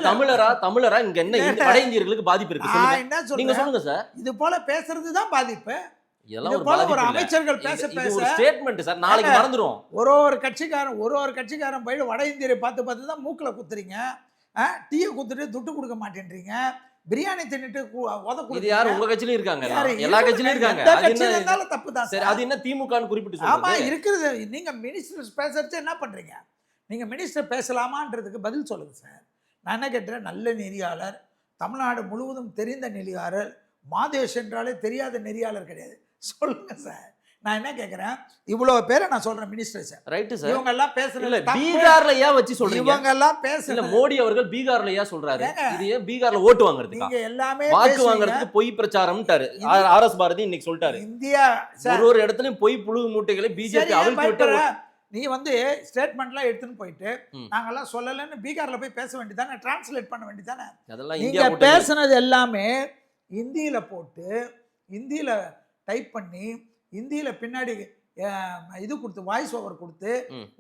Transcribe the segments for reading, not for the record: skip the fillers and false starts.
தமிழரா இங்க என்ன வட இந்தியர்களுக்கு பாதிப்பு இருக்கு என்ன நீங்க சொல்லுங்க சார். இது போல பேசுறதுதான் பாதிப்பு. இதெல்லாம் ஒரு அமைச்சர்கள் பேச ஒரு ஸ்டேட்மெண்ட் சார், நாளைக்கு மறந்துரும். ஒரு கட்சிக்காரன் போய் வட இந்தியரை பார்த்து தான் மூக்குல குத்துறீங்க, டீயை குத்துட்டு துட்டு கொடுக்க மாட்டேன்றீங்க, பிரியாணி தின்னுட்டு இது யாரு உங்க கட்சியிலும் இருக்காங்க, எல்லா கட்சியிலும் இருக்காங்க. தப்பு தான் சார். அது என்ன திமுகன்னு குறிப்பிட்டு சொல்றீங்க? ஆமா இருக்குது. நீங்க மினிஸ்டர் பேசுறச்ச என்ன பண்றீங்க? நீங்க மினிஸ்டர் பேசலாமான்றதுக்கு பதில் சொல்லுங்க சார். நான் என்ன கேட்டேன், நல்ல நெறியாளர், தமிழ்நாடு முழுவதும் தெரிந்த நெறியாளர், மாதேஷ் என்றாலே தெரியாத நெறியாளர் கிடையாது. சொல்லுங்க சார். நான் என்ன கேட்கிறேன், இவ்வளவு பேரை நான் சொல்றேன் மினிஸ்டர் சார். Right sir. இவங்க எல்லாம் பேசுறதுல பீகார்ல ஏன் வச்சு சொல்றீங்க? இவங்க எல்லாம் பேசல. மோடி அவர்கள் பீகார்ல ஏன் சொல்றாரு? இது ஏன் பீகார்ல ஓட்டு வாங்குறதுக்கு? நீங்க எல்லாமே வாக்கு வாங்குறதுக்கு பொய் பிரச்சாரம்ட்டாரு ஆர்எஸ் பாரதி இன்னைக்கு சொல்லிட்டாரு. இந்தியா ஒரு இடத்துலயும் பொய் புழு மூட்டைகளை பிஜேபி அவிழ்த்து விட்டு நீ ஸ்டேட்மெண்ட்லாம் எடுத்துன்னு போயிட்டு நாங்கெல்லாம் சொல்லலன்னு பீகார்ல போய் பேச வேண்டியதானே, டிரான்ஸ்லேட் பண்ண வேண்டியதானே. அதெல்லாம் நீங்க பேசுனது எல்லாமே இந்தியில போட்டு, இந்தியில டைப் பண்ணி, இந்தியில பின்னாடி இது கொடுத்து வாய்ஸ் ஓவர் கொடுத்து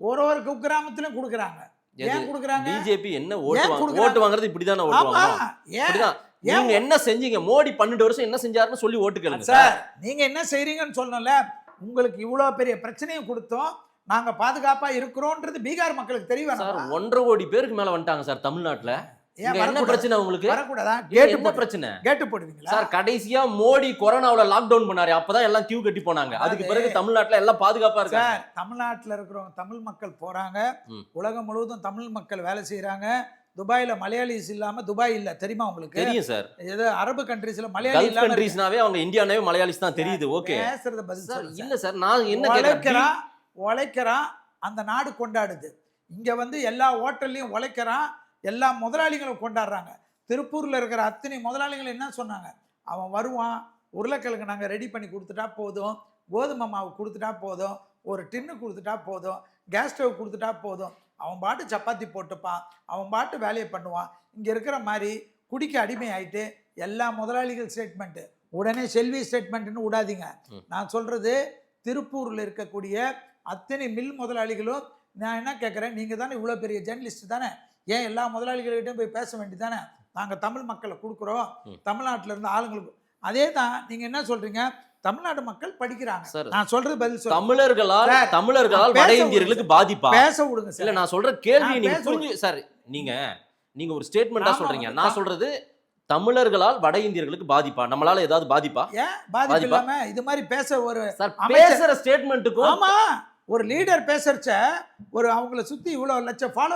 ஒரு குக்கிராமத்திலும் கொடுக்குறாங்க. ஏன் கொடுக்குறாங்க? பிஜேபி என்ன ஓட்டு வாங்குறது இப்படிதானே ஓட்டு வாங்குறாங்க. நீங்க என்ன செஞ்சீங்க? மோடி 12 வருஷம் என்ன செஞ்சாருன்னு சொல்லி ஓட்டு கேளுங்க சார். நீங்க என்ன செய்றீங்கன்னு சொல்லல. உங்களுக்கு இவ்வளவு பெரிய பிரச்சனையும் கொடுத்தோம், நாங்க பாதுகாப்பா இருக்கிறோம்ன்றது பீகார் மக்களுக்கு தெரியவா சார். 1.5 கோடி பேருக்கு மேல வந்துட்டாங்க சார் தமிழ்நாட்டுல. என்ன பிரச்சனை உங்களுக்கு? வரக்கூடாதா? என்ன பிரச்சனை? கேட்டு போடுவீங்களா சார்? கடைசியா மோடி கொரோனாவுல லாக்டவுன் பண்ணாரு, அப்பதான் எல்லாம் கியூ கட்டி போனாங்க. அதுக்கு பிறகு தமிழ்நாட்டுல எல்லாம் பாதுகாப்பா இருக்காங்க. தமிழ்நாட்டுல இருக்கிறவங்க தமிழ் மக்கள் போறாங்க, உலகம் முழுவதும் தமிழ் மக்கள் வேலை செய்யறாங்க. துபாயில மலையாளிஸ் இல்லாம துபாய் இல்ல, தெரியுமா உங்களுக்கு? தெரியும் சார். ஏதோ அரபு கண்ட்ரீஸ்ல மலையாளி இல்லாம கண்ட்ரீஸ்னாவே அவங்க இந்தியானாவே மலையாளிஸ் தான் தெரியுது. ஓகே பேசுறது பதில் சார். இல்ல சார், நான் என்ன உழைக்கிறான், அந்த நாடு கொண்டாடுது. இங்க எல்லா ஹோட்டல்லையும் உழைக்கிறான், எல்லா முதலாளிகளும் கொண்டாடுறாங்க. திருப்பூர்ல இருக்கிற அத்தனை முதலாளிகள் என்ன சொன்னாங்க, அவன் வருவான், உருளைக்கிழங்கு நாங்கள் ரெடி பண்ணி கொடுத்துட்டா போதும், கோதுமை மாவு கொடுத்துட்டா போதும், ஒரு டின்னு கொடுத்துட்டா போதும், கேஸ் ஸ்டவ் கொடுத்துட்டா போதும், அவன் பாட்டு சப்பாத்தி போட்டுப்பான், அவன் பாட்டு வேலையை பண்ணுவான். இங்கே இருக்கிற மாதிரி குடிக்க அடிமை ஆயிட்டு எல்லா முதலாளிகள் ஸ்டேட்மெண்ட்டு உடனே செல்வி ஸ்டேட்மெண்ட்டுன்னு விடாதீங்க. நான் சொல்றது திருப்பூரில் இருக்கக்கூடிய அத்தனை மில் முதலாளிகளும், நான் என்ன கேட்குறேன், நீங்கள் தானே இவ்வளோ பெரிய ஜேர்னலிஸ்ட் தானே, ஏன் எல்லா முதலாளிகள்கிட்டையும் போய் பேச வேண்டியதானே? நாங்கள் தமிழ் மக்களை கொடுக்குறோம், தமிழ்நாட்டில் இருந்த ஆளுங்களுக்கு. அதே தான் நீங்கள் என்ன சொல்றீங்க, தமிழ்நாடு மக்கள் படிக்கிறாங்க. நான் சொல்றது பதில் சொல்ல. தமிழர்களால் வட இந்தியர்களுக்கு பாதிப்பா? பேச விடுங்க சார். இல்ல நான் சொல்ற கேள்வி நீங்க புரிஞ்சு சார். நீங்க ஒரு ஸ்டேட்மெண்டா சொல்றீங்க, நான் சொல்றது தமிழர்களால் வட இந்தியர்களுக்கு பாதிப்பா? நம்மளால ஏதாவது பாதிப்பா? ஏன் பாதிப்பு இல்லாம இது மாதிரி பேச ஒரு பேசுற ஸ்டேட்மெண்ட்டுக்கும், ஆமா ஒரு லீடர் பேசுறச்ச ஒரு அவங்கள சுத்தி இவ்வளவு லட்சம் ஃபாலோ